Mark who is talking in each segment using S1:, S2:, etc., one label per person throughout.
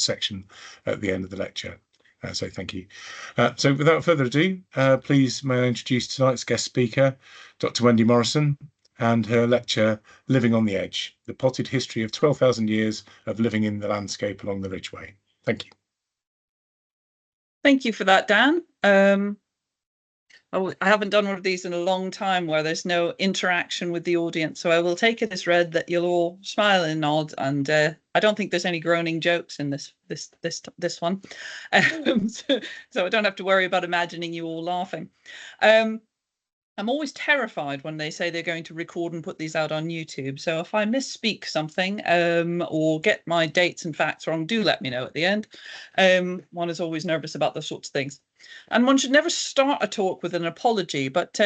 S1: section at the end of the lecture. So thank you. So without further ado, please may I introduce tonight's guest speaker, Dr. Wendy Morrison, and her lecture, Living on the Edge, the potted history of 12,000 years of living in the landscape along the Ridgeway. Thank you.
S2: Thank you for that, Dan. I haven't done one of these in a long time where there's no interaction with the audience, so I will take it as read that you'll all smile and nod, and I don't think there's any groaning jokes in this one, so I don't have to worry about imagining you all laughing. I'm always terrified when they say they're going to record and put these out on YouTube. So if I misspeak something or get my dates and facts wrong, do let me know at the end. One is always nervous about those sorts of things. And one should never start a talk with an apology, but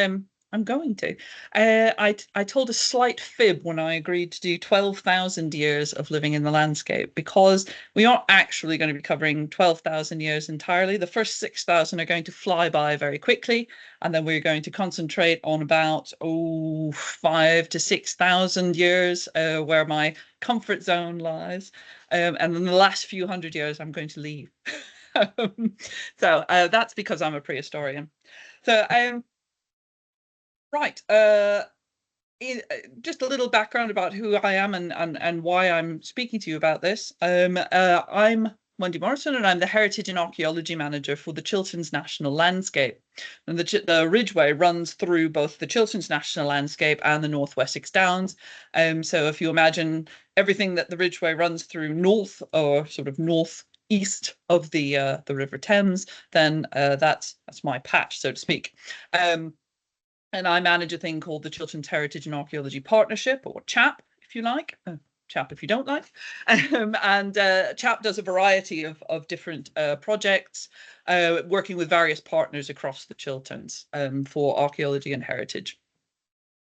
S2: I'm going to. I told a slight fib when I agreed to do 12,000 years of living in the landscape, because we aren't actually going to be covering 12,000 years entirely. The first 6,000 are going to fly by very quickly, and then we're going to concentrate on about 5,000 to 6,000 years, where my comfort zone lies. And then the last few hundred years I'm going to leave. So that's because I'm a prehistorian. So right, just a little background about who I am and why I'm speaking to you about this. I'm Wendy Morrison, and I'm the Heritage and Archaeology Manager for the Chilterns National Landscape. And the Ridgeway runs through both the Chilterns National Landscape and the North Wessex Downs. So if you imagine everything that the Ridgeway runs through north, or sort of northeast of the River Thames, then that's my patch, so to speak. And I manage a thing called the Chilterns Heritage and Archaeology Partnership, or CHAP, if you like. CHAP if you don't like. And CHAP does a variety of different projects, working with various partners across the Chilterns for archaeology and heritage.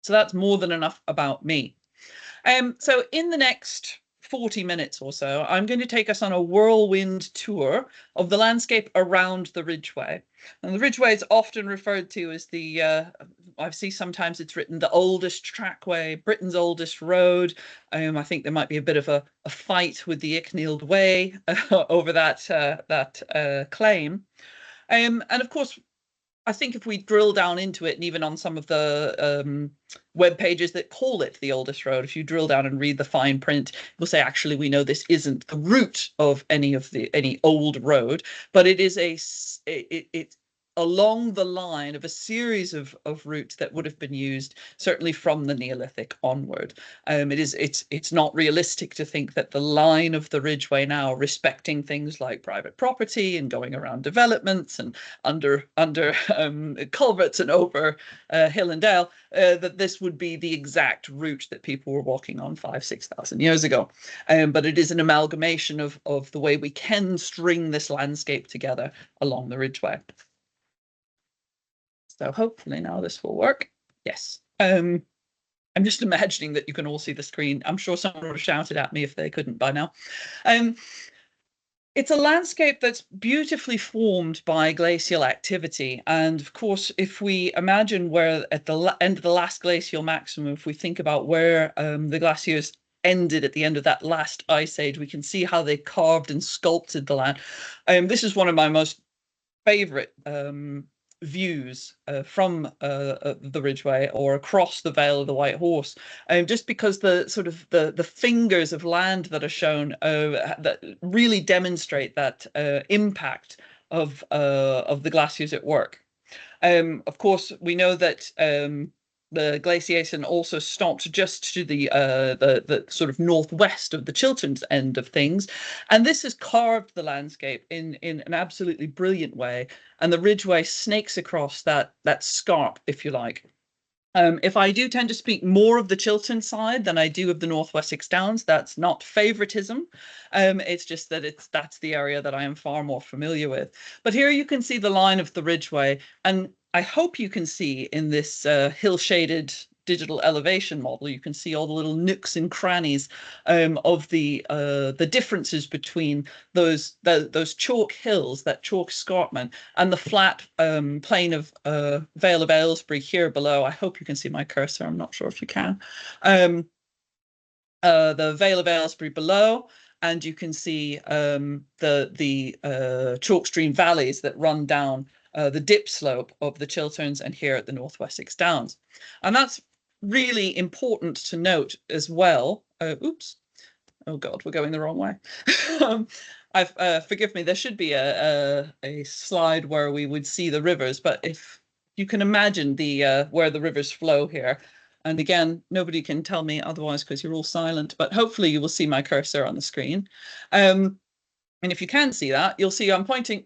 S2: So that's more than enough about me. So in the next 40 minutes or so, I'm going to take us on a whirlwind tour of the landscape around the Ridgeway. And the Ridgeway is often referred to as I see sometimes it's written the oldest trackway, Britain's oldest road. I think there might be a bit of a fight with the Icknield Way over that claim. And of course, I think if we drill down into it, and even on some of the web pages that call it the oldest road, if you drill down and read the fine print, we'll say, actually, we know this isn't the route of any old road, but it is it's along the line of a series of routes that would have been used certainly from the Neolithic onward. It's not realistic to think that the line of the Ridgeway now, respecting things like private property and going around developments and under culverts and over hill and dale, that this would be the exact route that people were walking on 5,000-6,000 years ago. But it is an amalgamation of the way we can string this landscape together along the Ridgeway. So hopefully now this will work. Yes. I'm just imagining that you can all see the screen. I'm sure someone would have shouted at me if they couldn't by now. It's a landscape that's beautifully formed by glacial activity. And of course, if we imagine where at the end of the last glacial maximum, if we think about where the glaciers ended at the end of that last ice age, we can see how they carved and sculpted the land. This is one of my most favorite views from the Ridgeway or across the Vale of the White Horse, just because the fingers of land that are shown that really demonstrate that impact of the glaciers at work. Of course, we know that the glaciation also stopped just to the sort of northwest of the Chilterns end of things, and this has carved the landscape in an absolutely brilliant way. And the Ridgeway snakes across that scarp, if you like. If I do tend to speak more of the Chiltern side than I do of the North Wessex Downs, that's not favoritism. It's just that that's the area that I am far more familiar with. But here you can see the line of the Ridgeway, and I hope you can see in this hill-shaded digital elevation model, you can see all the little nooks and crannies of the differences between those chalk hills, that chalk escarpment, and the flat plain of Vale of Aylesbury here below. I hope you can see my cursor. I'm not sure if you can. The Vale of Aylesbury below, and you can see the chalk stream valleys that run down the dip slope of the Chilterns and here at the North Wessex Downs. And that's really important to note as well. Oops. Oh God, we're going the wrong way. Forgive me, there should be a slide where we would see the rivers, but if you can imagine the where the rivers flow here, and again, nobody can tell me otherwise because you're all silent, but hopefully you will see my cursor on the screen. And if you can see that, you'll see I'm pointing,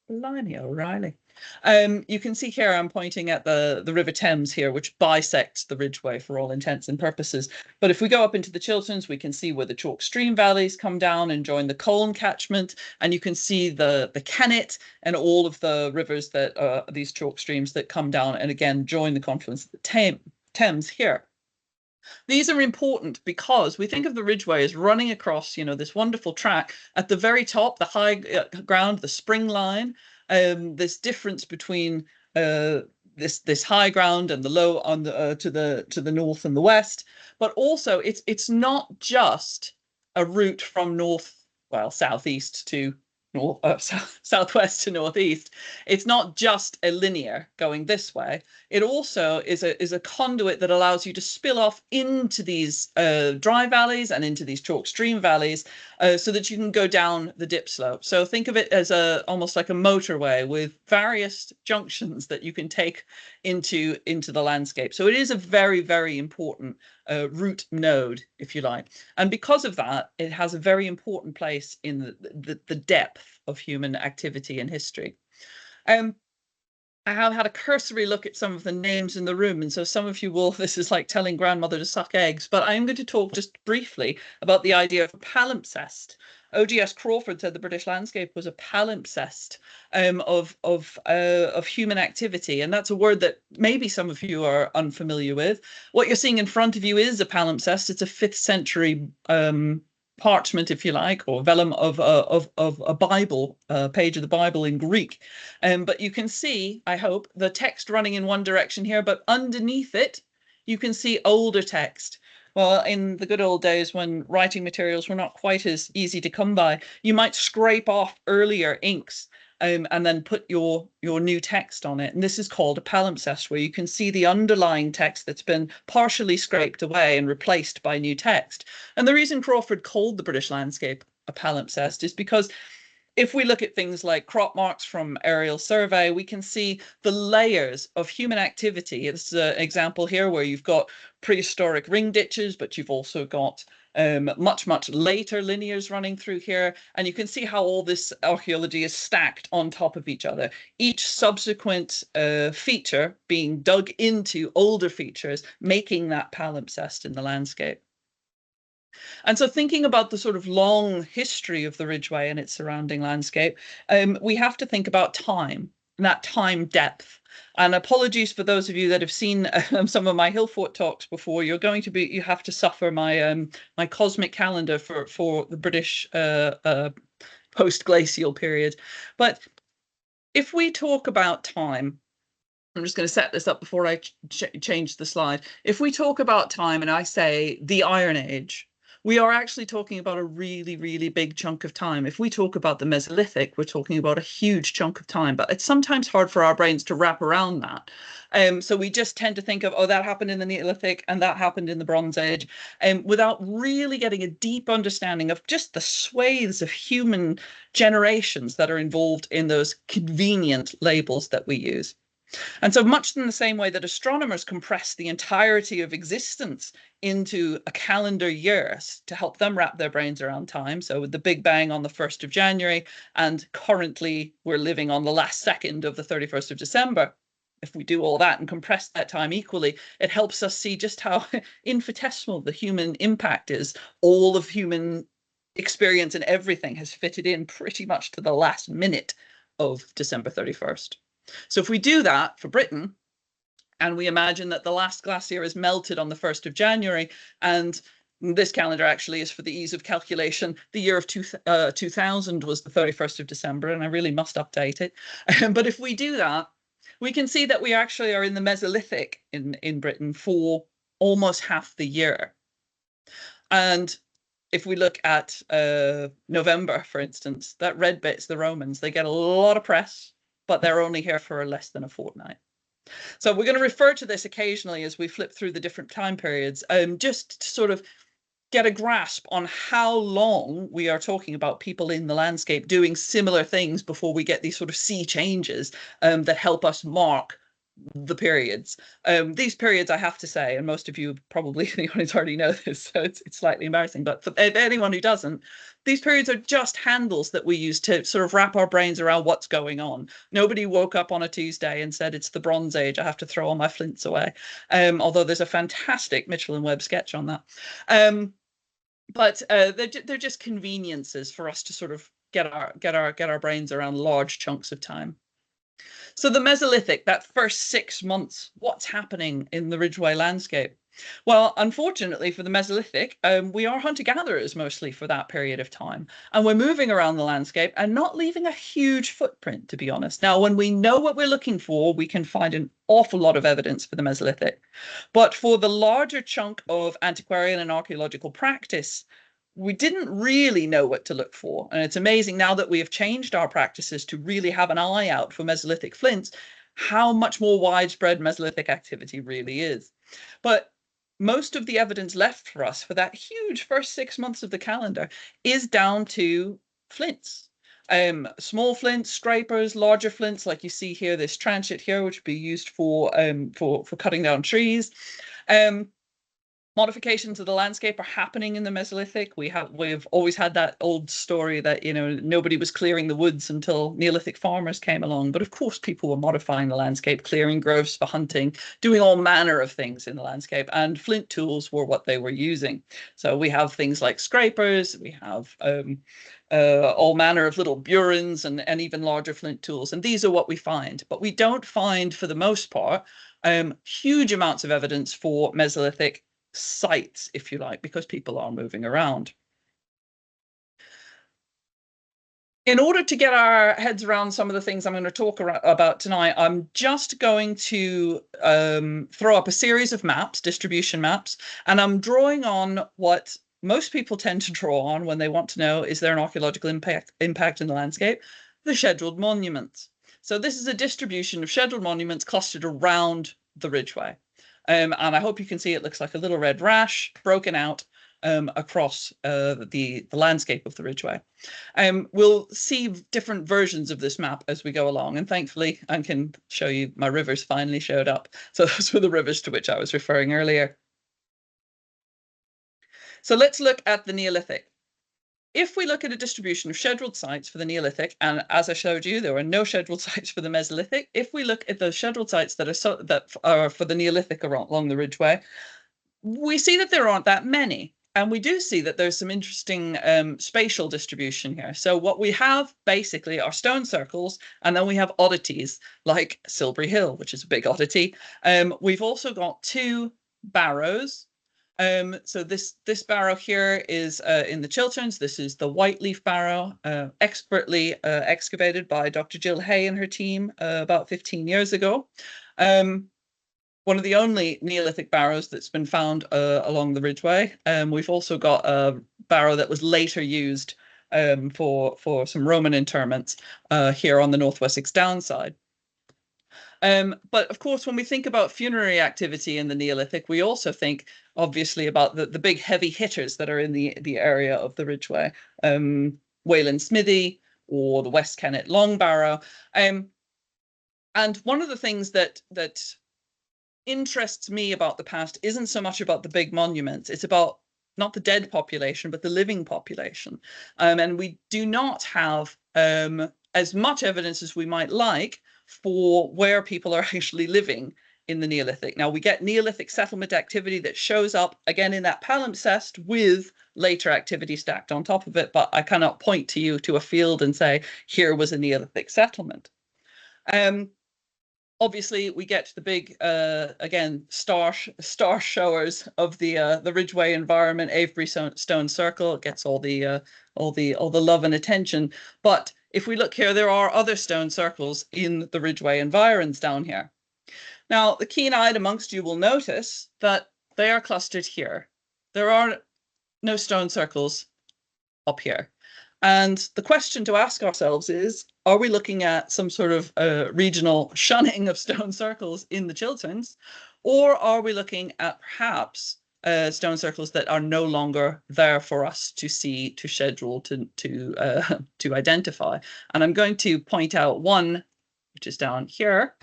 S2: Blimey O'Reilly. You can see here I'm pointing at the River Thames here, which bisects the Ridgeway for all intents and purposes. But if we go up into the Chilterns, we can see where the chalk stream valleys come down and join the Colne catchment, and you can see the Kennet and all of the rivers that these chalk streams that come down and again join the confluence of the Thames here. These are important because we think of the Ridgeway as running across, this wonderful track at the very top, the high ground, the spring line. This difference between this high ground and the low on the to the north and the west, but also it's not just a route from southeast to southwest to northeast. It's not just a linear going this way. It also is a conduit that allows you to spill off into these dry valleys and into these chalk stream valleys so that you can go down the dip slope. So think of it as almost like a motorway with various junctions that you can take into the landscape. So it is a very, very important route node, if you like. And because of that, it has a very important place in the depth of human activity and history. I have had a cursory look at some of the names in the room, and so some of you will, this is like telling grandmother to suck eggs, but I'm going to talk just briefly about the idea of palimpsest. O.G.S. Crawford said the British landscape was a palimpsest of human activity, and that's a word that maybe some of you are unfamiliar with. What you're seeing in front of you is a palimpsest. It's a 5th century parchment, if you like, or vellum of a Bible, page of the Bible in Greek. But you can see, I hope, the text running in one direction here, but underneath it, you can see older text. Well, in the good old days when writing materials were not quite as easy to come by, you might scrape off earlier inks and then put your new text on it. And this is called a palimpsest, where you can see the underlying text that's been partially scraped away and replaced by new text. And the reason Crawford called the British landscape a palimpsest is because if we look at things like crop marks from aerial survey, we can see the layers of human activity. It's an example here where you've got prehistoric ring ditches, but you've also got much later linears running through here. And you can see how all this archaeology is stacked on top of each other. Each subsequent feature being dug into older features, making that palimpsest in the landscape. And so thinking about the sort of long history of the Ridgeway and its surrounding landscape, we have to think about time, and that time depth. And apologies for those of you that have seen some of my Hillfort talks before. You have to suffer my my cosmic calendar for the British post-glacial period. But if we talk about time, I'm just going to set this up before I change the slide. If we talk about time and I say the Iron Age, we are actually talking about a really, really big chunk of time. If we talk about the Mesolithic, we're talking about a huge chunk of time, but it's sometimes hard for our brains to wrap around that. So we just tend to think of, oh, that happened in the Neolithic and that happened in the Bronze Age, without really getting a deep understanding of just the swathes of human generations that are involved in those convenient labels that we use. And so much in the same way that astronomers compress the entirety of existence into a calendar year to help them wrap their brains around time. So with the Big Bang on the 1st of January, and currently we're living on the last second of the 31st of December. If we do all that and compress that time equally, it helps us see just how infinitesimal the human impact is. All of human experience and everything has fitted in pretty much to the last minute of December 31st. So if we do that for Britain, and we imagine that the last glacier is melted on the 1st of January, and this calendar actually is for the ease of calculation, the year of 2000 was the 31st of December, and I really must update it. But if we do that, we can see that we actually are in the Mesolithic in Britain for almost half the year. And if we look at November, for instance, that red bit's the Romans. They get a lot of press, but they're only here for less than a fortnight. So we're going to refer to this occasionally as we flip through the different time periods, just to sort of get a grasp on how long we are talking about people in the landscape doing similar things before we get these sort of sea changes that help us mark the periods. These periods, I have to say, and most of you probably in the audience already know this, so it's slightly embarrassing, but for anyone who doesn't, these periods are just handles that we use to sort of wrap our brains around what's going on. Nobody woke up on a Tuesday and said, it's the Bronze Age, I have to throw all my flints away. Although there's a fantastic Mitchell and Webb sketch on that. But they're just conveniences for us to sort of get our brains around large chunks of time. So the Mesolithic, that first 6 months, what's happening in the Ridgeway landscape? Well, unfortunately for the Mesolithic, we are hunter-gatherers mostly for that period of time. And we're moving around the landscape and not leaving a huge footprint, to be honest. Now, when we know what we're looking for, we can find an awful lot of evidence for the Mesolithic. But for the larger chunk of antiquarian and archaeological practice, we didn't really know what to look for. And it's amazing now that we have changed our practices to really have an eye out for Mesolithic flints, how much more widespread Mesolithic activity really is. But most of the evidence left for us for that huge first 6 months of the calendar is down to flints. Small flints, scrapers, larger flints, like you see here, this transit here, which would be used for cutting down trees. Modifications of the landscape are happening in the Mesolithic. We've always had that old story that, you know, nobody was clearing the woods until Neolithic farmers came along. But of course, people were modifying the landscape, clearing groves for hunting, doing all manner of things in the landscape. And flint tools were what they were using. So we have things like scrapers, we have all manner of little burins and even larger flint tools. And these are what we find. But we don't find, for the most part, huge amounts of evidence for Mesolithic sites, if you like, because people are moving around. In order to get our heads around some of the things I'm going to talk about tonight, I'm just going to throw up a series of maps, distribution maps, and I'm drawing on what most people tend to draw on when they want to know, is there an archaeological impact in the landscape? The scheduled monuments. So this is a distribution of scheduled monuments clustered around the Ridgeway. And I hope you can see it looks like a little red rash broken out across the landscape of the Ridgeway. We'll see different versions of this map as we go along. And thankfully, I can show you my rivers finally showed up. So those were the rivers to which I was referring earlier. So let's look at the Neolithic. If we look at a distribution of scheduled sites for the Neolithic, and as I showed you, there are no scheduled sites for the Mesolithic. If we look at those scheduled sites that are for the Neolithic along the Ridgeway, we see that there aren't that many. And we do see that there's some interesting spatial distribution here. So what we have basically are stone circles, and then we have oddities like Silbury Hill, which is a big oddity. We've also got 2 barrows. So this barrow here is in the Chilterns. This is the Whiteleaf barrow, expertly excavated by Dr. Jill Hay and her team about 15 years ago. One of the only Neolithic barrows that's been found along the Ridgeway. We've also got a barrow that was later used for some Roman interments here on the North Wessex downside. But of course, when we think about funerary activity in the Neolithic, we also think obviously about the big heavy hitters that are in the area of the Ridgeway, Wayland Smithy or the West Kennet Long Barrow. And one of the things that interests me about the past isn't so much about the big monuments. It's about not the dead population, but the living population. And we do not have as much evidence as we might like for where people are actually living in the Neolithic. Now, we get Neolithic settlement activity that shows up again in that palimpsest with later activity stacked on top of it, but I cannot point to you to a field and say, here was a Neolithic settlement. Obviously, we get the big, again, star showers of the Ridgeway environment. Avebury Stone Circle gets all the love and attention. But if we look here, there are other stone circles in the Ridgeway environs down here. Now, the keen-eyed amongst you will notice that they are clustered here. There are no stone circles up here. And the question to ask ourselves is, are we looking at some sort of regional shunning of stone circles in the Chilterns, or are we looking at perhaps stone circles that are no longer there for us to see, to schedule, to identify? And I'm going to point out one, which is down here.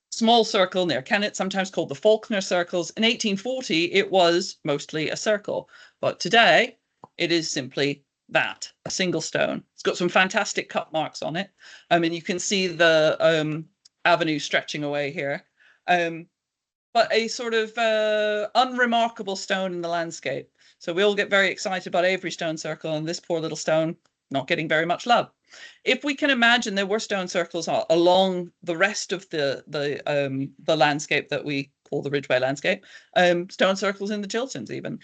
S2: Small circle near Kennet, sometimes called the Faulkner circles. In 1840, it was mostly a circle, but today it is simply that, a single stone. It's got some fantastic cut marks on it. I mean, you can see the avenue stretching away here. But a sort of unremarkable stone in the landscape. So we all get very excited about Avery Stone Circle, and this poor little stone not getting very much love. If we can imagine there were stone circles along the rest of the landscape that we call the Ridgeway landscape, stone circles in the Chilterns even,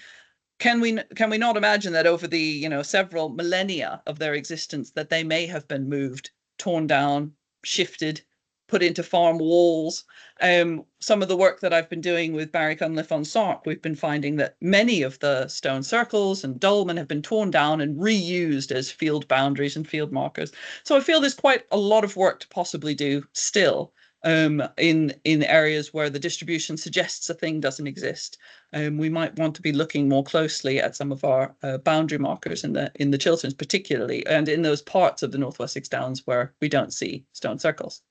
S2: can we not imagine that over the several millennia of their existence that they may have been moved, torn down, shifted, put into farm walls? Some of the work that I've been doing with Barry Cunliffe on Sark, we've been finding that many of the stone circles and dolmen have been torn down and reused as field boundaries and field markers. So I feel there's quite a lot of work to possibly do still in areas where the distribution suggests a thing doesn't exist. We might want to be looking more closely at some of our boundary markers in the Chilterns particularly, and in those parts of the North Wessex Downs where we don't see stone circles.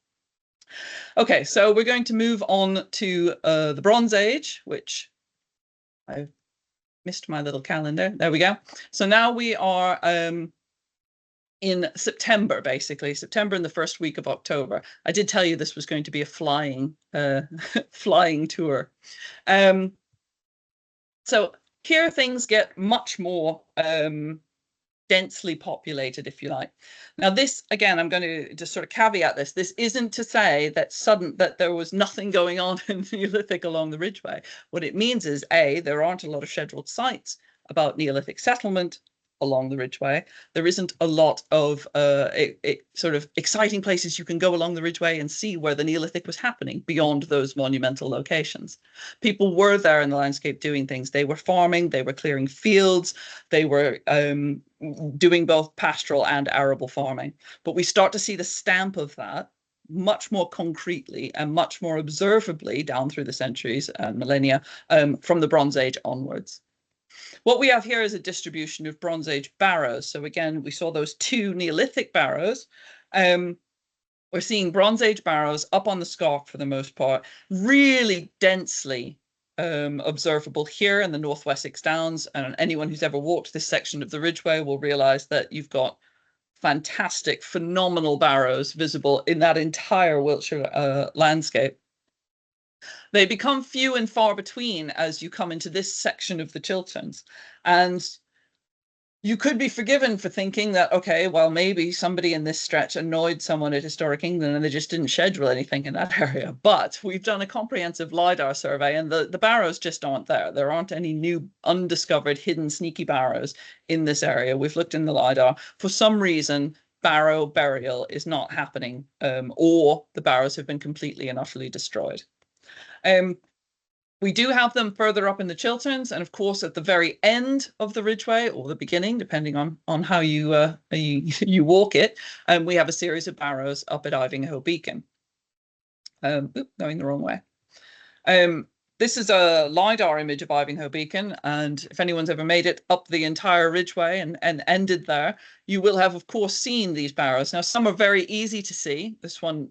S2: Okay, so we're going to move on to the Bronze Age, which I've missed my little calendar. There we go. So now we are in September, basically, September and the first week of October. I did tell you this was going to be a flying tour. So here things get much more densely populated, if you like. Now this, again, I'm going to just sort of caveat this. This isn't to say that there was nothing going on in the Neolithic along the Ridgeway. What it means is, A, there aren't a lot of scheduled sites about Neolithic settlement along the Ridgeway. There isn't a lot of sort of exciting places you can go along the Ridgeway and see where the Neolithic was happening beyond those monumental locations. People were there in the landscape doing things. They were farming, they were clearing fields, they were doing both pastoral and arable farming. But we start to see the stamp of that much more concretely and much more observably down through the centuries and millennia from the Bronze Age onwards. What we have here is a distribution of Bronze Age barrows. So again, we saw those two Neolithic barrows. We're seeing Bronze Age barrows up on the Scarp for the most part, really densely observable here in the North Wessex Downs. And anyone who's ever walked this section of the Ridgeway will realize that you've got fantastic, phenomenal barrows visible in that entire Wiltshire landscape. They become few and far between as you come into this section of the Chilterns. And you could be forgiven for thinking that, okay, well, maybe somebody in this stretch annoyed someone at Historic England and they just didn't schedule anything in that area. But we've done a comprehensive LiDAR survey and the barrows just aren't there. There aren't any new undiscovered, hidden, sneaky barrows in this area. We've looked in the LiDAR. For some reason, barrow burial is not happening, or the barrows have been completely and utterly destroyed. We do have them further up in the Chilterns, and of course at the very end of the Ridgeway, or the beginning, depending on how you you walk it, we have a series of barrows up at Ivinghoe Beacon. Going the wrong way. This is a LiDAR image of Ivinghoe Beacon, and if anyone's ever made it up the entire Ridgeway and ended there, you will have, of course, seen these barrows. Now, some are very easy to see. This one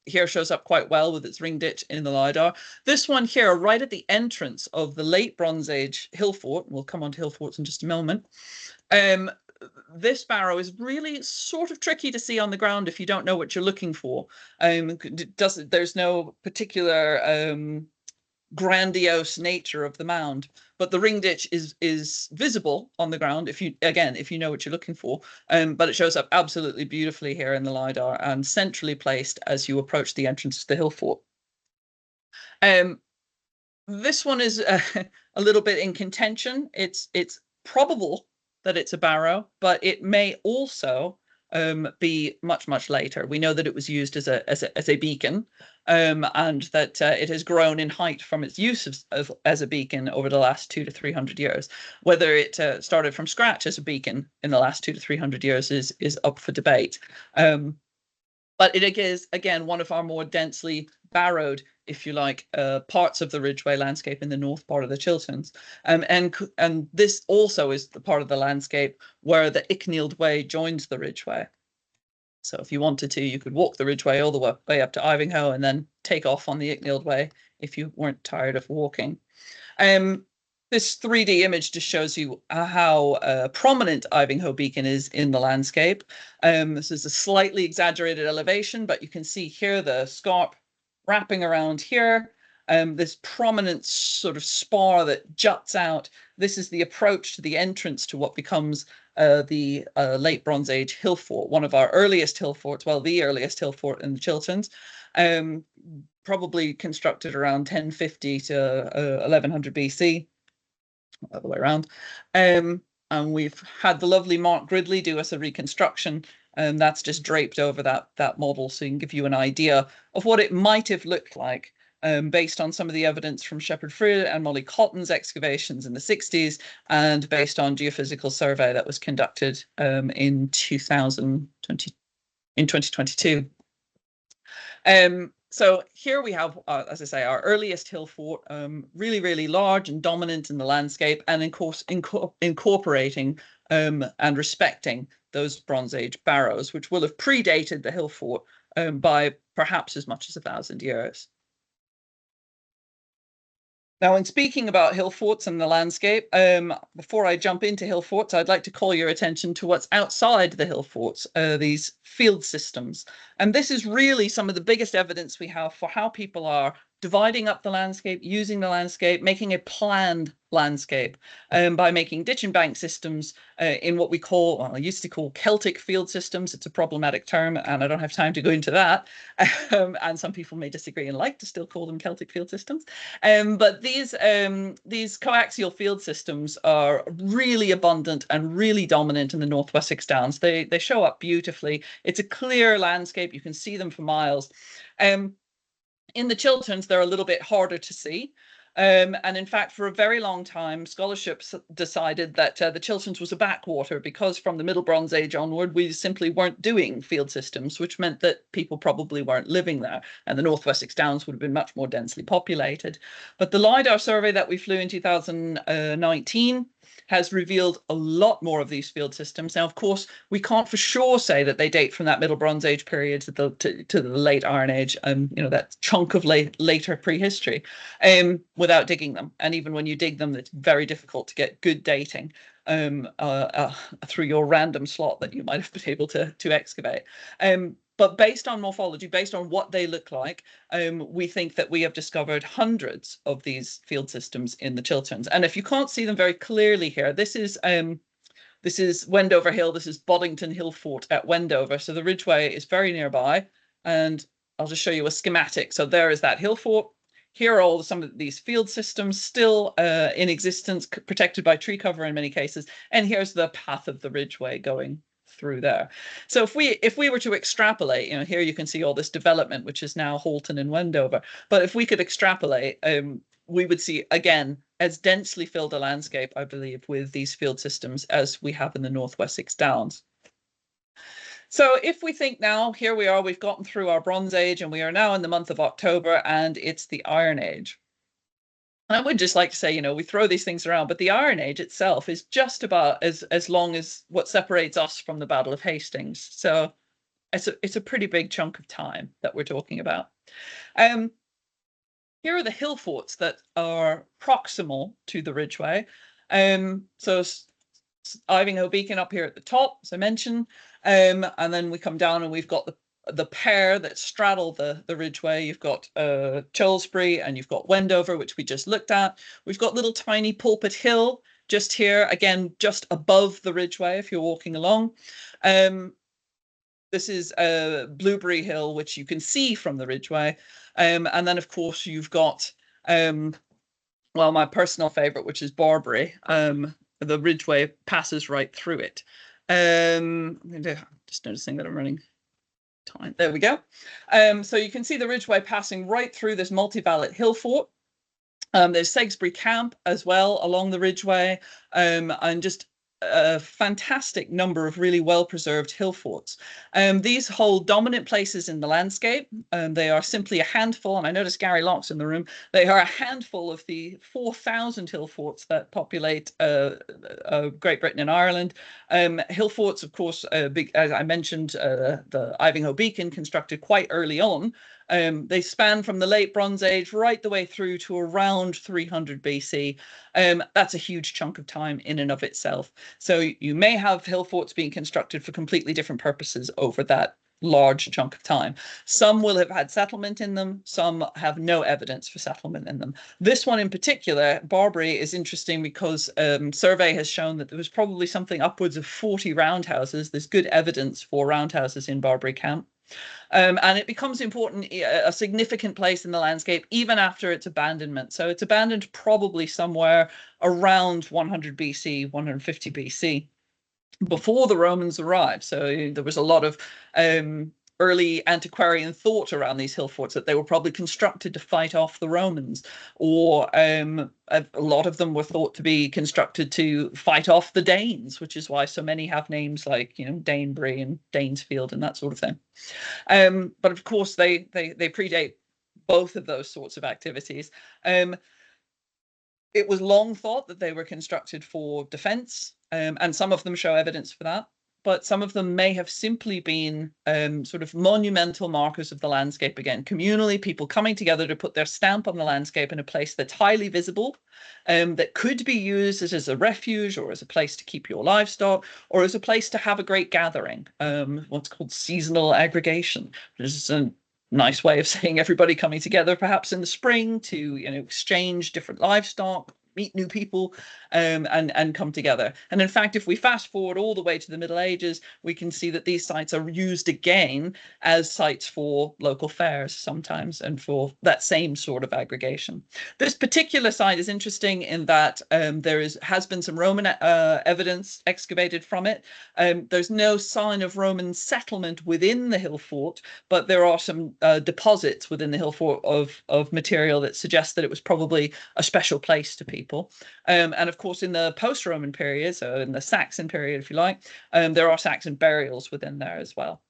S2: here shows up quite well with its ring ditch in the LiDAR. This one here, right at the entrance of the late Bronze Age hill fort, we'll come on to hill forts in just a moment, this barrow is really sort of tricky to see on the ground if you don't know what you're looking for. There's no particular grandiose nature of the mound, but the ring ditch is visible on the ground if you know what you're looking for, but it shows up absolutely beautifully here in the LiDAR and centrally placed as you approach the entrance to the hill fort. This one is a little bit in contention. It's probable that it's a barrow, but it may also be much, much later. We know that it was used as a beacon, and that it has grown in height from its use as a beacon over the last 200 to 300 years. Whether it started from scratch as a beacon in the last 200 to 300 years is up for debate. But it is, again, one of our more densely barrowed, if you like, parts of the Ridgeway landscape in the north part of the Chilterns. And this also is the part of the landscape where the Icknield Way joins the Ridgeway. So if you wanted to, you could walk the Ridgeway all the way up to Ivinghoe and then take off on the Icknield Way if you weren't tired of walking. This 3D image just shows you how prominent Ivinghoe Beacon is in the landscape. This is a slightly exaggerated elevation, but you can see here the scarp wrapping around here. This prominent sort of spar that juts out. This is the approach to the entrance to what becomes the late Bronze Age hill fort, one of our earliest hill forts, well, the earliest hill fort in the Chilterns. Probably constructed around 1050 to 1100 BC. Other way around. And we've had the lovely Mark Gridley do us a reconstruction, and that's just draped over that model, so you can give you an idea of what it might have looked like based on some of the evidence from Shepherd Freer and Molly Cotton's excavations in the 60s, and based on geophysical survey that was conducted in 2022. So here we have, as I say, our earliest hill fort, really, really large and dominant in the landscape, and of course incorporating and respecting those Bronze Age barrows, which will have predated the hill fort by perhaps as much as 1,000 years. Now, in speaking about hill forts and the landscape, before I jump into hill forts, I'd like to call your attention to what's outside the hill forts, these field systems. And this is really some of the biggest evidence we have for how people are dividing up the landscape, using the landscape, making a planned landscape by making ditch and bank systems in what we call, well, I used to call Celtic field systems. It's a problematic term, and I don't have time to go into that. And some people may disagree and like to still call them Celtic field systems. But these coaxial field systems are really abundant and really dominant in the North Wessex Downs. They show up beautifully. It's a clear landscape. You can see them for miles. In the Chilterns, they're a little bit harder to see. And in fact, for a very long time, scholarship decided that the Chilterns was a backwater because from the Middle Bronze Age onward, we simply weren't doing field systems, which meant that people probably weren't living there. And the North Wessex Downs would have been much more densely populated. But the LiDAR survey that we flew in 2019 has revealed a lot more of these field systems. Now, of course, we can't for sure say that they date from that Middle Bronze Age period to the late Iron Age, that chunk of later prehistory, without digging them. And even when you dig them, it's very difficult to get good dating through your random slot that you might have been able to excavate. But based on morphology, based on what they look like, we think that we have discovered hundreds of these field systems in the Chilterns. And if you can't see them very clearly here, this is Wendover Hill. This is Boddington Hill Fort at Wendover. So the Ridgeway is very nearby. And I'll just show you a schematic. So there is that hill fort. Here are some of these field systems still in existence, protected by tree cover in many cases. And here's the path of the Ridgeway going through there. So if we were to extrapolate, here you can see all this development, which is now Halton and Wendover. But if we could extrapolate, we would see, again, as densely filled a landscape, I believe, with these field systems as we have in the North Wessex Downs. So if we think now, here we are, we've gotten through our Bronze Age and we are now in the month of October and it's the Iron Age. And I would just like to say, we throw these things around, but the Iron Age itself is just about as long as what separates us from the Battle of Hastings. So it's a pretty big chunk of time that we're talking about. Here are the hill forts that are proximal to the Ridgeway. So Ivinghoe Beacon up here at the top, as I mentioned, and then we come down and we've got the pair that straddle the Ridgeway. You've got Cholesbury and you've got Wendover, which we just looked at. We've got little tiny Pulpit Hill just here, again, just above the Ridgeway if you're walking along. This is Blueberry Hill, which you can see from the Ridgeway. And then, of course, you've got, my personal favourite, which is Barbury. The Ridgeway passes right through it. Just noticing that I'm running time. There we go. So you can see the Ridgeway passing right through this multi-vallet hill fort. There's Saigsbury Camp as well along the Ridgeway, and just a fantastic number of really well-preserved hill forts. These hold dominant places in the landscape. They are simply a handful, and I notice Gary Locke's in the room. They are a handful of the 4,000 hill forts that populate Great Britain and Ireland. Hill forts, of course, big, as I mentioned, the Ivanhoe Beacon constructed quite early on. They span from the late Bronze Age right the way through to around 300 BC. That's a huge chunk of time in and of itself. So you may have hill forts being constructed for completely different purposes over that large chunk of time. Some will have had settlement in them. Some have no evidence for settlement in them. This one in particular, Barbary, is interesting because survey has shown that there was probably something upwards of 40 roundhouses. There's good evidence for roundhouses in Barbary Camp. And it becomes important, a significant place in the landscape, even after its abandonment. So it's abandoned probably somewhere around 100 BC, 150 BC, before the Romans arrived. So there was a lot of early antiquarian thought around these hill forts that they were probably constructed to fight off the Romans, or a lot of them were thought to be constructed to fight off the Danes, which is why so many have names like, you know, Danebury and Danesfield and that sort of thing. But of course, they predate both of those sorts of activities. It was long thought that they were constructed for defense, and some of them show evidence for that. But some of them may have simply been sort of monumental markers of the landscape again, communally, people coming together to put their stamp on the landscape in a place that's highly visible, that could be used as a refuge or as a place to keep your livestock or as a place to have a great gathering, what's called seasonal aggregation, which is a nice way of saying everybody coming together perhaps in the spring to, you know, exchange different livestock, meet new people, and come together. And in fact, if we fast forward all the way to the Middle Ages, we can see that these sites are used again as sites for local fairs sometimes, and for that same sort of aggregation. This particular site is interesting in that there has been some Roman evidence excavated from it. There's no sign of Roman settlement within the hill fort, but there are some deposits within the hill fort of material that suggest that it was probably a special place to people. And of course, in the post-Roman period, so in the Saxon period, if you like, there are Saxon burials within there as well.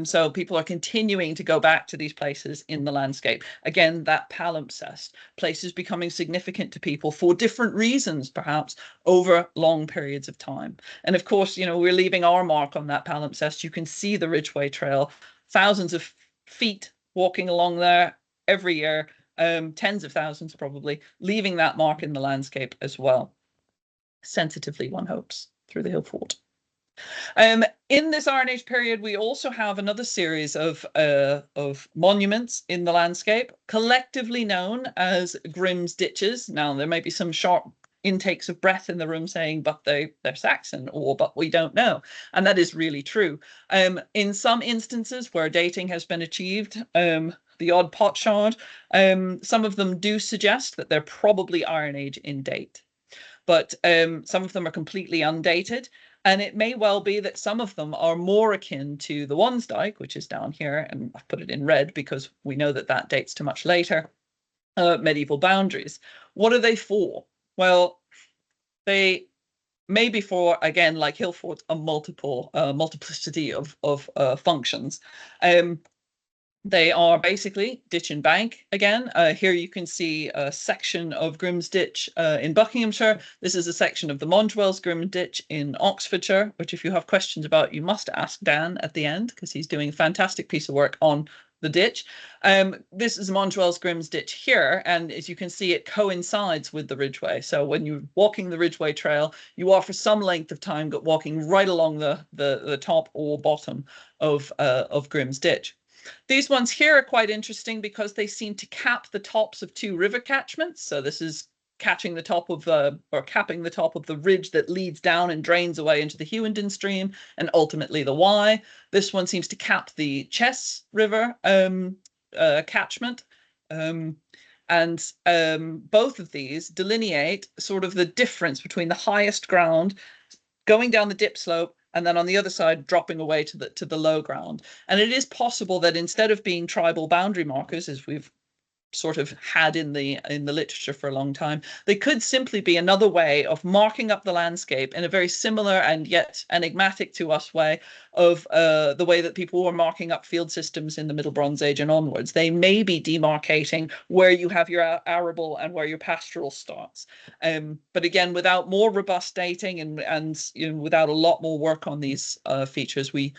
S2: So people are continuing to go back to these places in the landscape. Again, that palimpsest, places becoming significant to people for different reasons, perhaps, over long periods of time. And of course, you know, we're leaving our mark on that palimpsest. You can see the Ridgeway Trail, thousands of feet walking along there every year, tens of thousands probably, leaving that mark in the landscape as well. Sensitively, one hopes, through the hill fort. In this Iron Age period, we also have another series of monuments in the landscape, collectively known as Grimm's Ditches. Now, there may be some sharp intakes of breath in the room saying, but they're Saxon, or but we don't know. And that is really true. In some instances where dating has been achieved, the odd potsherd, some of them do suggest that they're probably Iron Age in date. But some of them are completely undated. And it may well be that some of them are more akin to the Wansdyke, which is down here, and I've put it in red because we know that that dates to much later, medieval boundaries. What are they for? Well, they may be for, again, like hill forts, a multiplicity of functions. They are basically ditch and bank again. Here you can see a section of Grimm's Ditch in Buckinghamshire. This is a section of the Mondwell's Grimm Ditch in Oxfordshire, which if you have questions about, you must ask Dan at the end, because he's doing a fantastic piece of work on the ditch. This is Mondwell's Grimm's Ditch here, and as you can see, it coincides with the Ridgeway. So when you're walking the Ridgeway Trail, you are for some length of time walking right along the top or bottom of Grimm's Ditch. These ones here are quite interesting because they seem to cap the tops of two river catchments. So this is catching the top of capping the top of the ridge that leads down and drains away into the Hughenden stream and ultimately the Wye. This one seems to cap the Chess River catchment. And both of these delineate sort of the difference between the highest ground going down the dip slope and then on the other side dropping away to the low ground. And it is possible that instead of being tribal boundary markers, as we've sort of had in the literature for a long time, they could simply be another way of marking up the landscape in a very similar and yet enigmatic to us way of the way that people were marking up field systems in the Middle Bronze Age and onwards. They may be demarcating where you have your arable and where your pastoral starts. But again, without more robust dating and without a lot more work on these features, we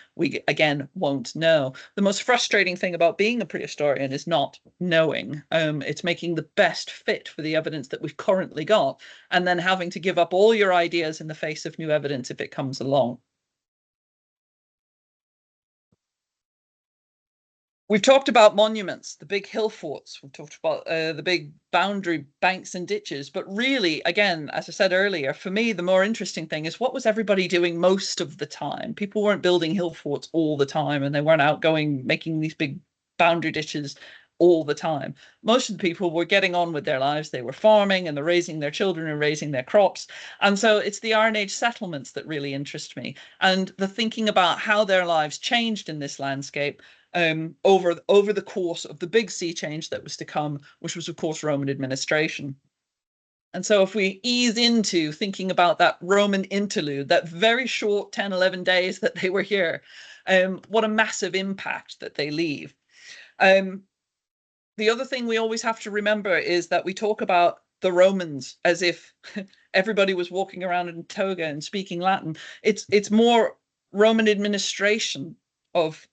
S2: again won't know. The most frustrating thing about being a prehistorian is not knowing. It's making the best fit for the evidence that we've currently got, and then having to give up all your ideas in the face of new evidence if it comes along. We've talked about monuments, the big hill forts. We've talked about the big boundary banks and ditches. But really, again, as I said earlier, for me, the more interesting thing is what was everybody doing most of the time? People weren't building hill forts all the time, and they weren't out going, making these big boundary ditches all the time. Most of the people were getting on with their lives. They were farming and they're raising their children and raising their crops. And so it's the Iron Age settlements that really interest me, and the thinking about how their lives changed in this landscape over the course of the big sea change that was to come, which was, of course, Roman administration. And so if we ease into thinking about that Roman interlude, that very short 10, 11 days that they were here, what a massive impact that they leave. The other thing we always have to remember is that we talk about the Romans as if everybody was walking around in toga and speaking Latin. It's more Roman administration of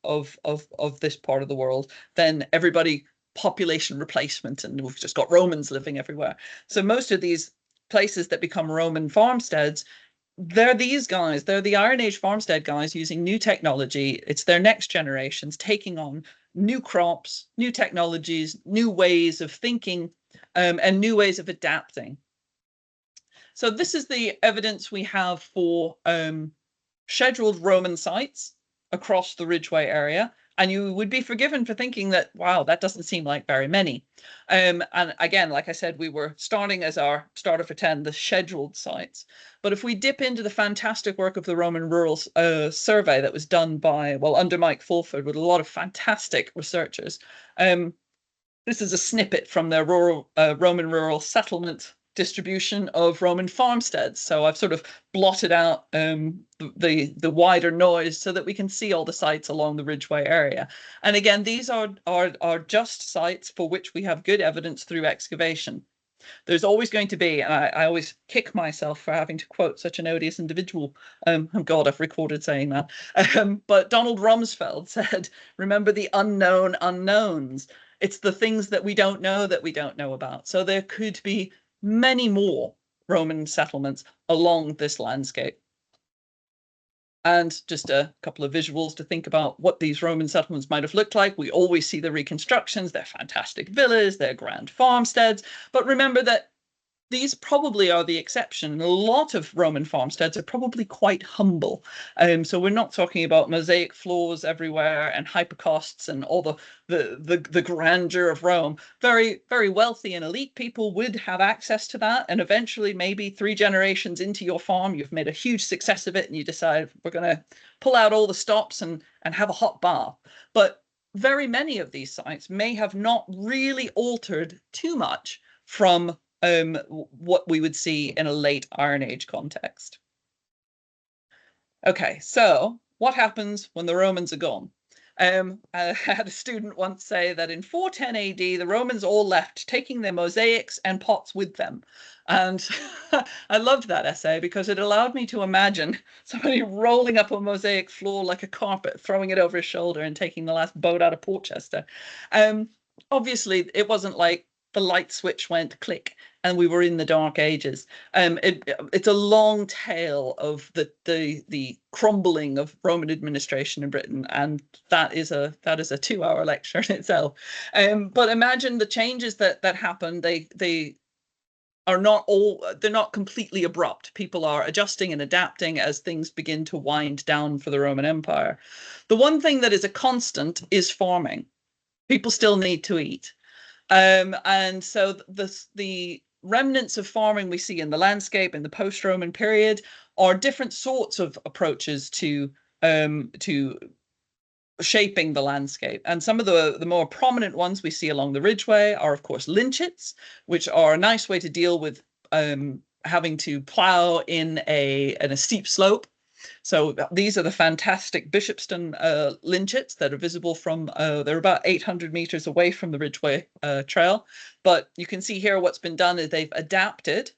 S2: this part of the world than everybody population replacement, and we've just got Romans living everywhere. So most of these places that become Roman farmsteads, they're these guys, they're the Iron Age farmstead guys using new technology. It's their next generations taking on new crops, new technologies, new ways of thinking, and new ways of adapting. So this is the evidence we have for scheduled Roman sites across the Ridgeway area. And you would be forgiven for thinking that, wow, that doesn't seem like very many. And again, like I said, we were starting as our starter for 10, the scheduled sites. But if we dip into the fantastic work of the Roman Rural Survey that was done by, well, under Mike Fulford with a lot of fantastic researchers, this is a snippet from their Roman rural settlement distribution of Roman farmsteads. So I've sort of blotted out the wider noise so that we can see all the sites along the Ridgeway area. And again, these are just sites for which we have good evidence through excavation. There's always going to be, and I always kick myself for having to quote such an odious individual. Oh God, I've recorded saying that. But Donald Rumsfeld said, remember the unknown unknowns. It's the things that we don't know about. So there could be many more Roman settlements along this landscape. And just a couple of visuals to think about what these Roman settlements might have looked like. We always see the reconstructions. They're fantastic villas, they're grand farmsteads. But remember that these probably are the exception. A lot of Roman farmsteads are probably quite humble. So we're not talking about mosaic floors everywhere and hypocausts and all the grandeur of Rome. Very, very wealthy and elite people would have access to that. And eventually, maybe 3 generations into your farm, you've made a huge success of it and you decide, we're going to pull out all the stops and have a hot bath. But very many of these sites may have not really altered too much from what we would see in a late Iron Age context. Okay, so what happens when the Romans are gone? I had a student once say that in 410 AD, the Romans all left, taking their mosaics and pots with them. And I loved that essay because it allowed me to imagine somebody rolling up a mosaic floor like a carpet, throwing it over his shoulder and taking the last boat out of Portchester. Obviously, it wasn't like the light switch went click and we were in the Dark Ages. It's a long tale of the crumbling of Roman administration in Britain, and that is a 2-hour lecture in itself. But imagine the changes that happened. They are they're not completely abrupt. People are adjusting and adapting as things begin to wind down for the Roman Empire. The one thing that is a constant is farming. People still need to eat. And so the remnants of farming we see in the landscape in the post-Roman period are different sorts of approaches to shaping the landscape. And some of the more prominent ones we see along the Ridgeway are, of course, lynchets, which are a nice way to deal with having to plow in a steep slope. So these are the fantastic Bishopston lynchets that are visible from, they're about 800 meters away from the Ridgeway Trail. But you can see here what's been done is they've adapted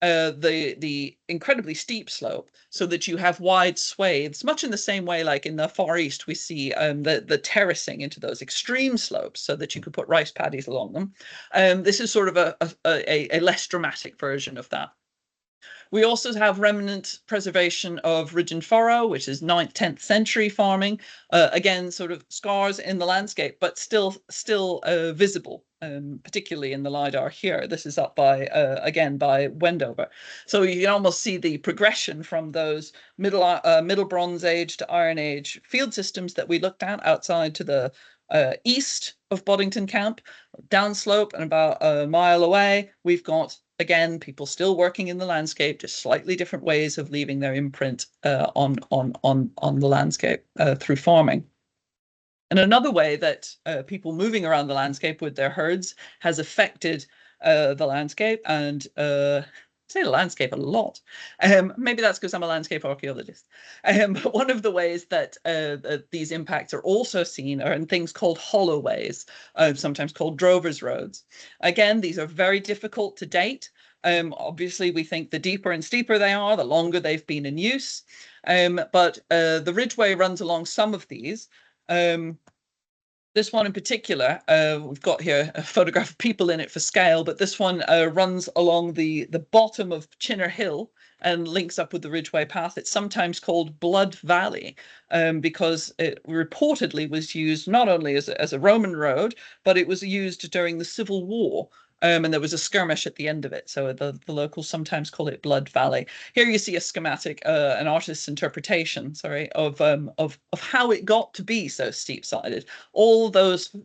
S2: the incredibly steep slope so that you have wide swathes, much in the same way like in the Far East we see the terracing into those extreme slopes so that you could put rice paddies along them. This is sort of a less dramatic version of that. We also have remnant preservation of ridge and furrow, which is 9th, 10th century farming. Again, sort of scars in the landscape, but still visible, particularly in the LiDAR here. This is up by, again, by Wendover. So you can almost see the progression from those Middle Bronze Age to Iron Age field systems that we looked at outside to the east of Boddington Camp, downslope, and about a mile away, we've got, again, people still working in the landscape, just slightly different ways of leaving their imprint on the landscape through farming. And another way that people moving around the landscape with their herds has affected the landscape, and I say the landscape a lot. Maybe that's because I'm a landscape archaeologist. But one of the ways that these impacts are also seen are in things called hollowways, sometimes called drovers' roads. Again, these are very difficult to date. Obviously, we think the deeper and steeper they are, the longer they've been in use. But the Ridgeway runs along some of these. This one in particular, we've got here a photograph of people in it for scale, but this one runs along the bottom of Chinner Hill and links up with the Ridgeway Path. It's sometimes called Blood Valley because it reportedly was used not only as a Roman road, but it was used during the Civil War. And there was a skirmish at the end of it. So the locals sometimes call it Blood Valley. Here you see a schematic, an artist's interpretation, sorry, of how it got to be so steep-sided. All those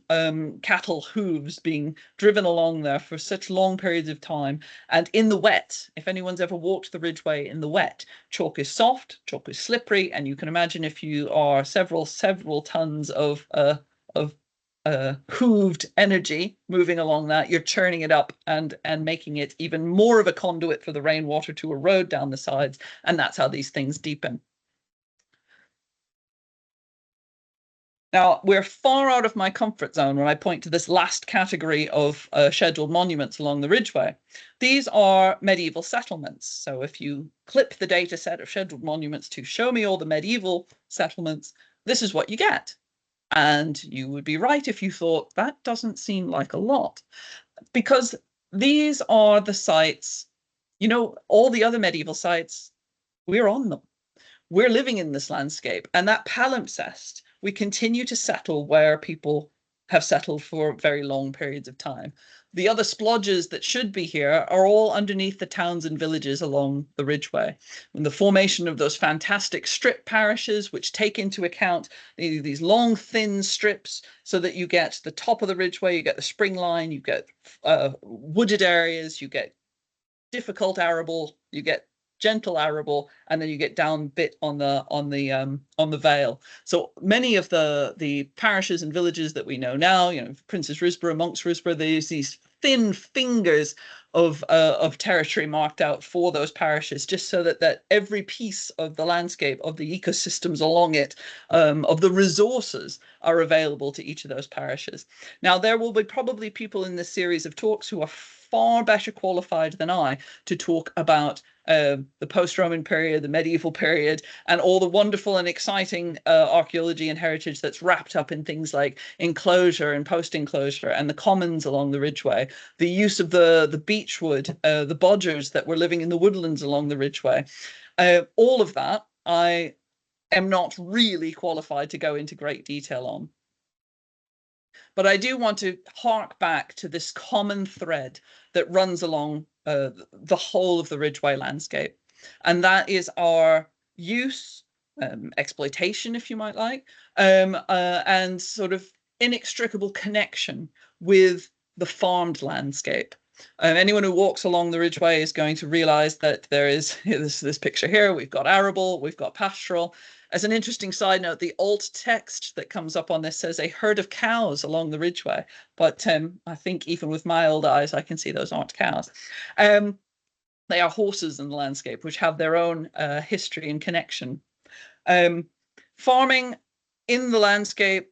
S2: cattle hooves being driven along there for such long periods of time. And in the wet, if anyone's ever walked the Ridgeway in the wet, chalk is soft, chalk is slippery, and you can imagine if you are several tons of hooved energy moving along that, you're churning it up and making it even more of a conduit for the rainwater to erode down the sides, and that's how these things deepen. Now, we're far out of my comfort zone when I point to this last category of scheduled monuments along the Ridgeway. These are medieval settlements. So if you clip the data set of scheduled monuments to show me all the medieval settlements, this is what you get. And you would be right if you thought that doesn't seem like a lot, because these are the sites, you know, all the other medieval sites, we're on them. We're living in this landscape, and that palimpsest, we continue to settle where people have settled for very long periods of time. The other splodges that should be here are all underneath the towns and villages along the Ridgeway. And the formation of those fantastic strip parishes, which take into account these long, thin strips so that you get the top of the Ridgeway, you get the spring line, you get wooded areas, you get difficult arable, you get gentle arable, and then you get down bit on the vale. So many of the parishes and villages that we know now, you know, Prince's Risborough, Monk's Risborough, there's these thin fingers of territory marked out for those parishes, just so that every piece of the landscape, of the ecosystems along it, of the resources are available to each of those parishes. Now, there will be probably people in this series of talks who are far better qualified than I to talk about the post-Roman period, the medieval period, and all the wonderful and exciting archaeology and heritage that's wrapped up in things like enclosure and post-enclosure and the commons along the Ridgeway, the use of the beechwood, the bodgers that were living in the woodlands along the Ridgeway. All of that I am not really qualified to go into great detail on. But I do want to hark back to this common thread that runs along the whole of the Ridgeway landscape. And that is our use, exploitation, if you might like, and sort of inextricable connection with the farmed landscape. Anyone who walks along the Ridgeway is going to realize that there is this picture here. We've got arable, we've got pastoral. As an interesting side note, the alt text that comes up on this says a herd of cows along the Ridgeway. But I think even with my old eyes, I can see those aren't cows. They are horses in the landscape, which have their own history and connection. Farming in the landscape,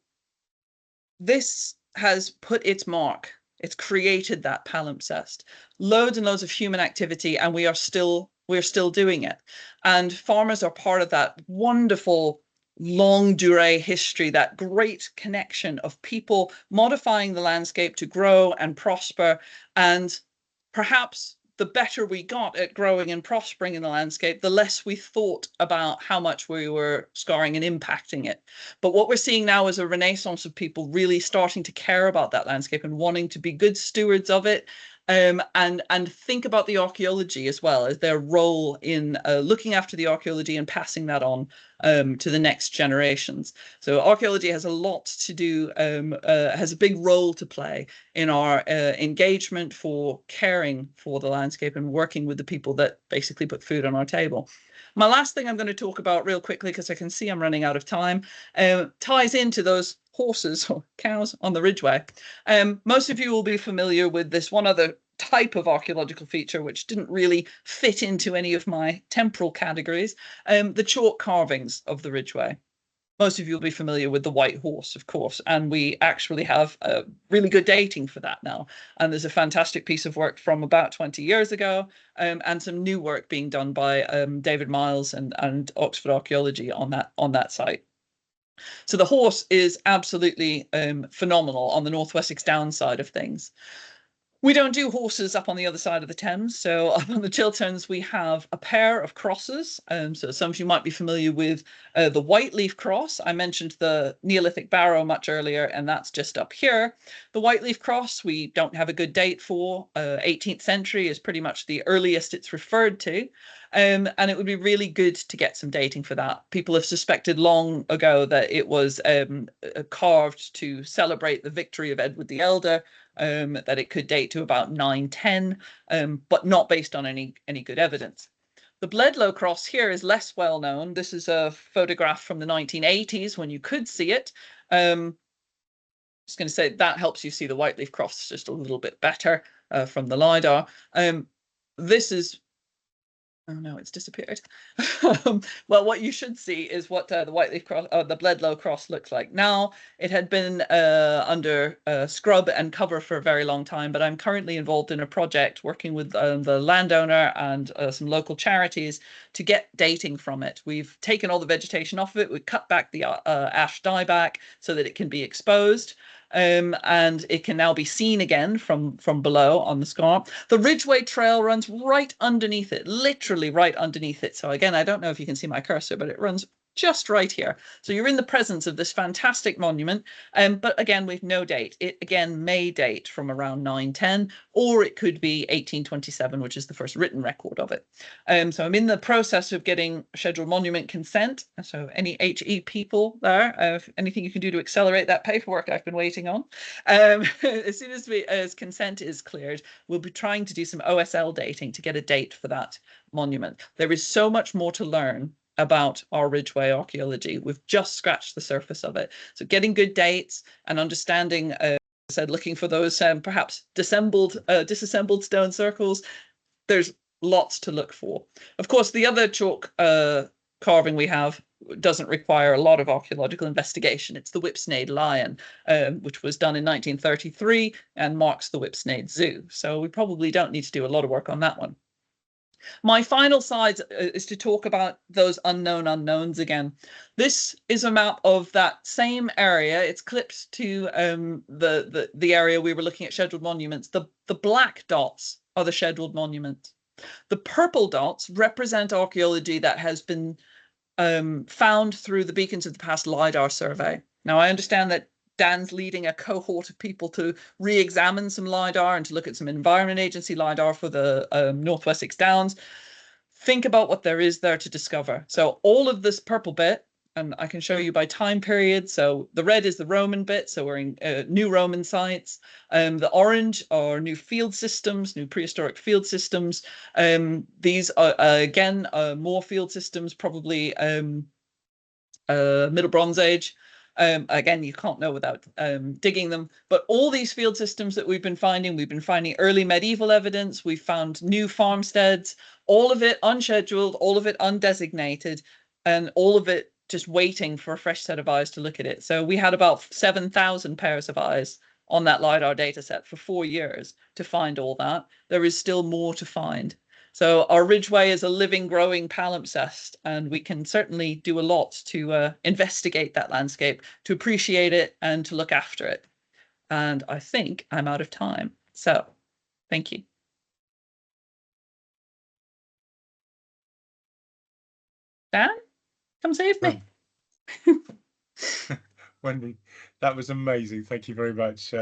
S2: this has put its mark. It's created that palimpsest. Loads and loads of human activity, and we're still doing it. And farmers are part of that wonderful longue durée history, that great connection of people modifying the landscape to grow and prosper. And perhaps the better we got at growing and prospering in the landscape, the less we thought about how much we were scarring and impacting it. But what we're seeing now is a renaissance of people really starting to care about that landscape and wanting to be good stewards of it. And think about the archaeology as well as their role in looking after the archaeology and passing that on to the next generations. So archaeology has a lot to do, has a big role to play in our engagement for caring for the landscape and working with the people that basically put food on our table. My last thing I'm going to talk about real quickly, because I can see I'm running out of time, ties into those horses or cows on the Ridgeway. Most of you will be familiar with this one other type of archaeological feature, which didn't really fit into any of my temporal categories, the chalk carvings of the Ridgeway. Most of you will be familiar with the white horse, of course, and we actually have really good dating for that now. And there's a fantastic piece of work from about 20 years ago, and some new work being done by David Miles and Oxford Archaeology on that site. So the horse is absolutely phenomenal on the North Wessex Downs side of things. We don't do horses up on the other side of the Thames. So up on the Chilterns, we have a pair of crosses. So some of you might be familiar with the Whiteleaf cross. I mentioned the Neolithic barrow much earlier, and that's just up here. The Whiteleaf cross, we don't have a good date for. 18th century is pretty much the earliest it's referred to. And it would be really good to get some dating for that. People have suspected long ago that it was carved to celebrate the victory of Edward the Elder, that it could date to about 910, but not based on any good evidence. The Bledlow cross here is less well known. This is a photograph from the 1980s when you could see it. Just going to say that helps you see the Whiteleaf cross just a little bit better from the LiDAR. This is Oh no, it's disappeared. Well, what you should see is what the Whiteleaf cross, the Bledlow cross looks like. Now, it had been under scrub and cover for a very long time, but I'm currently involved in a project working with the landowner and some local charities to get dating from it. We've taken all the vegetation off of it. We cut back the ash dieback so that it can be exposed. And it can now be seen again from below on the scarp. The Ridgeway Trail runs right underneath it, literally right underneath it. So again, I don't know if you can see my cursor, but it runs just right here. So you're in the presence of this fantastic monument. But again, we've no date. It again may date from around 910, or it could be 1827, which is the first written record of it. So I'm in the process of getting scheduled monument consent. So any HE people there, anything you can do to accelerate that paperwork I've been waiting on. As soon as consent is cleared, we'll be trying to do some OSL dating to get a date for that monument. There is so much more to learn about our Ridgeway archaeology. We've just scratched the surface of it. So getting good dates and understanding, as I said, looking for those perhaps disassembled stone circles, there's lots to look for. Of course, the other chalk carving we have doesn't require a lot of archaeological investigation. It's the Whipsnade lion, which was done in 1933 and marks the Whipsnade Zoo. So we probably don't need to do a lot of work on that one. My final slide is to talk about those unknown unknowns again. This is a map of that same area. It's clipped to the area we were looking at scheduled monuments. The black dots are the scheduled monuments. The purple dots represent archaeology that has been found through the Beacons of the Past LiDAR survey. Now, I understand that Dan's leading a cohort of people to re-examine some LiDAR and to look at some Environment Agency LiDAR for the North Wessex Downs. Think about what there is there to discover. So all of this purple bit and I can show you by time period. So the red is the Roman bit, so we're in new Roman sites. The orange are new field systems, new prehistoric field systems. These are again more field systems, probably Middle Bronze Age. Again, you can't know without digging them. But all these field systems that we've been finding early medieval evidence. We've found new farmsteads, all of it unscheduled, all of it undesignated, and all of it just waiting for a fresh set of eyes to look at it. So we had about 7,000 pairs of eyes on that LiDAR data set for 4 years to find all that. There is still more to find. So our Ridgeway is a living, growing palimpsest, and we can certainly do a lot to investigate that landscape, to appreciate it, and to look after it. And I think I'm out of time. So thank you. Dan, come save me.
S1: Wendy, that was amazing. Thank you very much.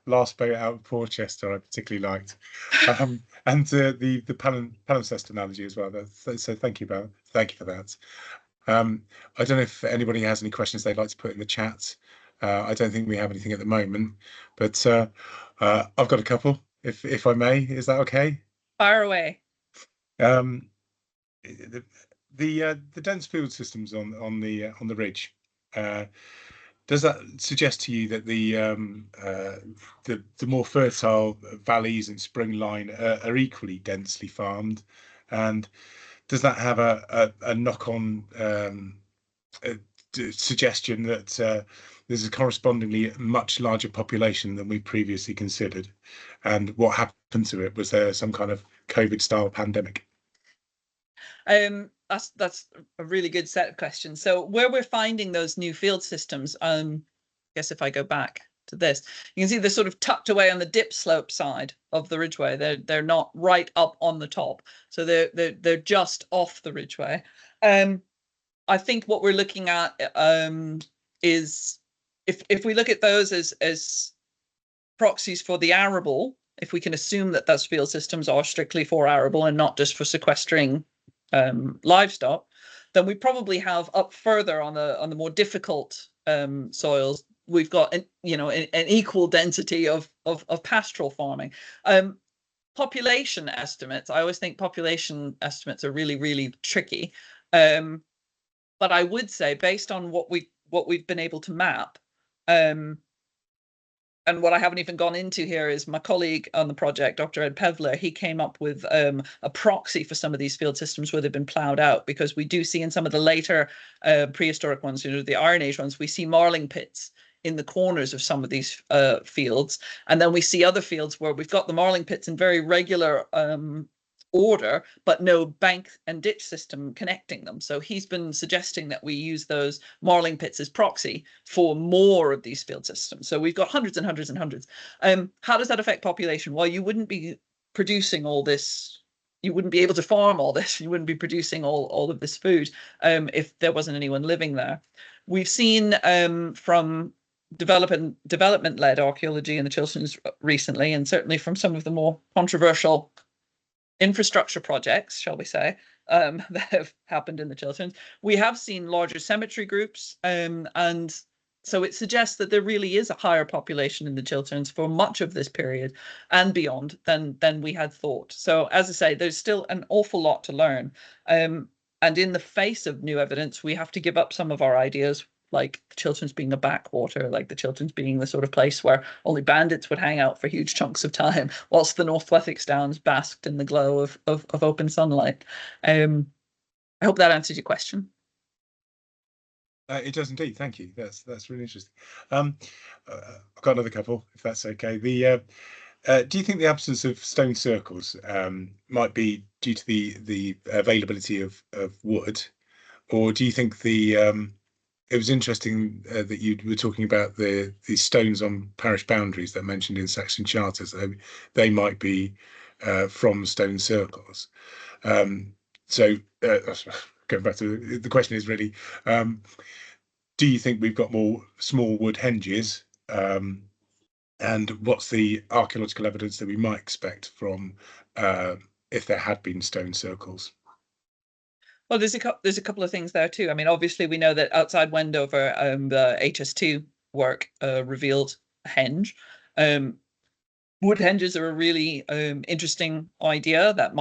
S1: Last boat out of Porchester, I particularly liked, and the palimpsest analogy as well. So thank you for that. I don't know if anybody has any questions they'd like to put in the chat. I don't think we have anything at the moment, but I've got a couple, if I may. Is that okay?
S2: Fire away.
S1: The dense field systems on the ridge. Does that suggest to you that the more fertile valleys and spring line are equally densely farmed, and does that have a knock-on suggestion that there's a correspondingly much larger population than we previously considered, and what happened to it? Was there some kind of COVID-style pandemic?
S2: That's a really good set of questions. So where we're finding those new field systems, I guess if I go back to this, you can see they're sort of tucked away on the dip slope side of the Ridgeway. They're not right up on the top, so they're just off the Ridgeway. I think what we're looking at is if we look at those as proxies for the arable, if we can assume that those field systems are strictly for arable and not just for sequestering livestock, then we probably have up further on the more difficult soils, we've got an equal density of pastoral farming. Population estimates, I always think population estimates are really, really tricky. But I would say, based on what we've been able to map, and what I haven't even gone into here is my colleague on the project, Dr. Ed Pevler, he came up with a proxy for some of these field systems where they've been ploughed out, because we do see in some of the later prehistoric ones, the Iron Age ones, we see marling pits in the corners of some of these fields. And then we see other fields where we've got the marling pits in very regular order, but no bank and ditch system connecting them. So he's been suggesting that we use those marling pits as proxy for more of these field systems. So we've got hundreds and hundreds and hundreds. How does that affect population? Well, you wouldn't be producing all this. You wouldn't be able to farm all this. You wouldn't be producing all of this food if there wasn't anyone living there. We've seen from development-led archaeology in the Chilterns recently, and certainly from some of the more controversial infrastructure projects, shall we say, that have happened in the Chilterns, we have seen larger cemetery groups, and so it suggests that there really is a higher population in the Chilterns for much of this period and beyond than we had thought. So, as I say, there's still an awful lot to learn, and in the face of new evidence, we have to give up some of our ideas, like the Chilterns being a backwater, like the Chilterns being the sort of place where only bandits would hang out for huge chunks of time, whilst the North Wessex Downs basked in the glow of open sunlight. I hope that answers your question.
S1: It does indeed. Thank you. That's really interesting. I've got another couple, if that's okay. Do you think the absence of stone circles might be due to the availability of wood, or do you think it was interesting that you were talking about the stones on parish boundaries that are mentioned in Saxon charters? They might be from stone circles. So going back to the question is really, do you think we've got more small wood henges? And what's the archaeological evidence that we might expect from if there had been stone circles?
S2: Well, there's a couple of things there too. I mean, obviously we know that outside Wendover, the HS2 work revealed a henge. Wood henges are a really interesting idea that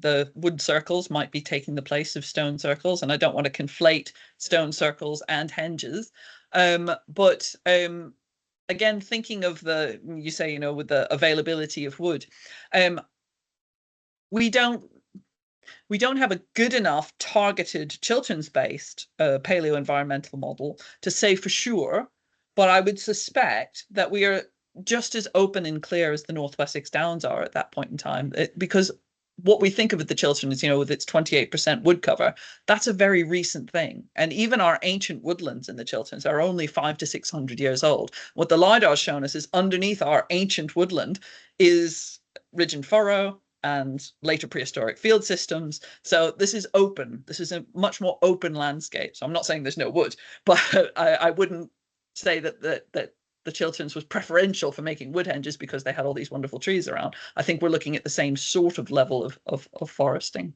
S2: the wood circles might be taking the place of stone circles, and I don't want to conflate stone circles and henges. But again, thinking of you say, with the availability of wood, we don't have a good enough targeted Chilterns-based paleo-environmental model to say for sure, but I would suspect that we are just as open and clear as the North Wessex Downs are at that point in time, because what we think of the Chilterns, with its 28% wood cover, that's a very recent thing. And even our ancient woodlands in the Chilterns are only 500 to 600 years old. What the LiDAR's shown us is underneath our ancient woodland is ridge and furrow and later prehistoric field systems. So this is open. This is a much more open landscape. So I'm not saying there's no wood, but I wouldn't say that the Chilterns was preferential for making wood henges because they had all these wonderful trees around. I think we're looking at the same sort of level of foresting.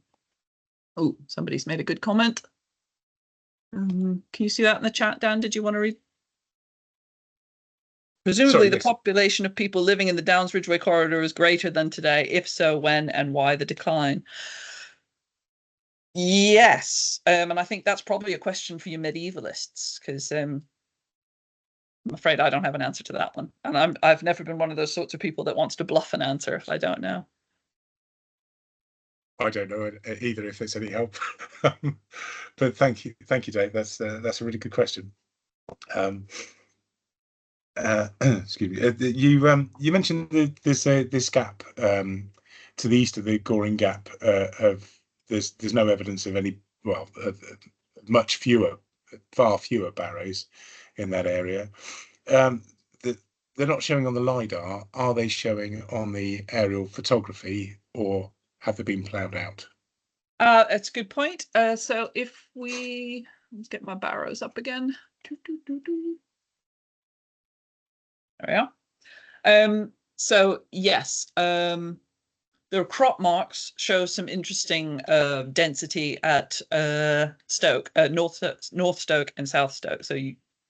S2: Oh, somebody's made a good comment. Can you see that in the chat, Dan? Did you want to read? Presumably, the population of people living in the Downs Ridgeway corridor is greater than today. If so, when and why the decline? Yes, and I think that's probably a question for you medievalists, because I'm afraid I don't have an answer to that one, and I've never been one of those sorts of people that wants to bluff an answer if I don't know.
S1: I don't know either, if it's any help. But thank you, Dave. That's a really good question. Excuse me. You mentioned this gap to the east of the Goring Gap. There's no evidence of any, well, far fewer barrows in that area. They're not showing on the LiDAR. Are they showing on the aerial photography, or have they been ploughed out?
S2: That's a good point. So if let's get my barrows up again. There we are. So yes, the crop marks show some interesting density at Stoke, North Stoke and South Stoke. So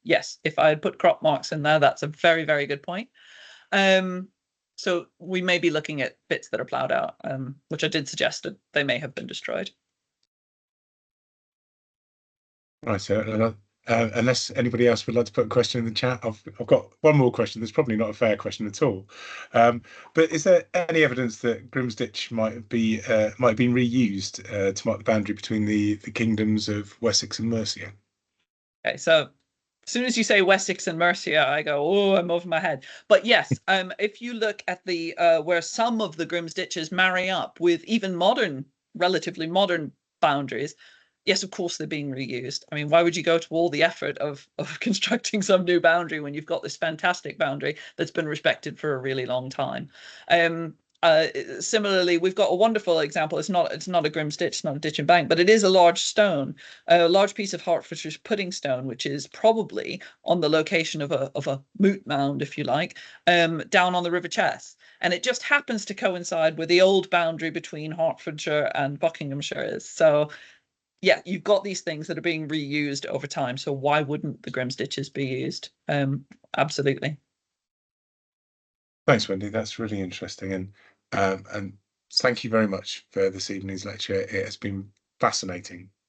S2: yes, if I had put crop marks in there, that's a very, very good point. So we may be looking at bits that are ploughed out, which I did suggest that they may have been destroyed.
S1: Right, so unless anybody else would like to put a question in the chat, I've got one more question. That's probably not a fair question at all, but is there any evidence that Grimsditch might have been reused to mark the boundary between the kingdoms of Wessex and Mercia?
S2: Okay, so as soon as you say Wessex and Mercia, I go, oh, I'm over my head. But yes, if you look at the where some of the Grimsditches marry up with even relatively modern boundaries, yes, of course they're being reused. I mean, why would you go to all the effort of constructing some new boundary when you've got this fantastic boundary that's been respected for a really long time? Similarly, we've got a wonderful example. It's not a Grimsditch, it's not a ditch and bank, but it is a large stone, a large piece of Hertfordshire's pudding stone, which is probably on the location of a moot mound, if you like, down on the River Chess. And it just happens to coincide with the old boundary between Hertfordshire and Buckinghamshire is. So yeah, you've got these things that are being reused over time. So why wouldn't the Grimsditches be used? Absolutely.
S1: Thanks, Wendy. That's really interesting, and thank you very much for this evening's lecture. It has been fascinating.